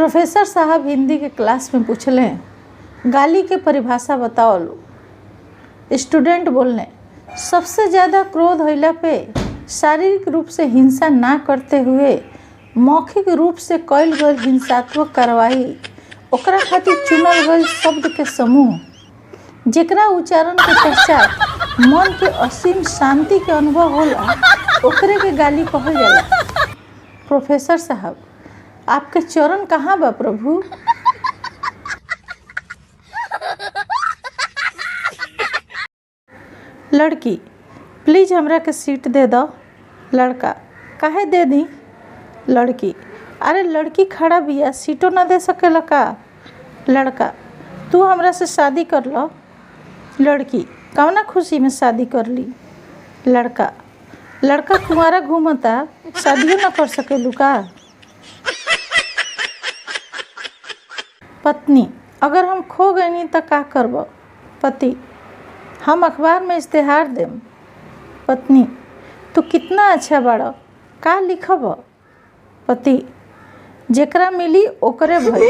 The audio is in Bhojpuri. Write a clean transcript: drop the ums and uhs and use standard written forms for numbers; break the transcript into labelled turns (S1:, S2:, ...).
S1: प्रोफेसर साहब हिंदी के क्लास में पूछले, गाली के परिभाषा बताओ लो। स्टूडेंट बोलने, सबसे ज़्यादा क्रोध होइला पे शारीरिक रूप से हिंसा ना करते हुए मौखिक रूप से कईल गई हिंसात्मक कार्रवाई ओकरा खातिर चुनल गई शब्द के समूह जेकरा उच्चारण के पश्चात मन के असीम शांति के अनुभव होला ओकरे के गाली कहल जाला। प्रोफेसर साहब, आपके चरण कहाँ बा प्रभु? लड़की, प्लीज़ हमरा के सीट दे दो। लड़का, काहे दे दी? लड़की, अरे लड़की खड़ा बिया, सीटो ना दे सकेला का? लड़का, तू हमरा से शादी कर लो। लड़की, कौना खुशी में शादी कर ली? लड़का, लड़का कुंवारा घूमता, शादियों ना कर सकेलू का? पत्नी, अगर हम खो गईनी तो का करब? पति, हम अखबार में इश्तेहार देम। पत्नी, तू कितना अच्छा बाड़ा, का लिखब? पति, जेकरा मिली ओकरे भई।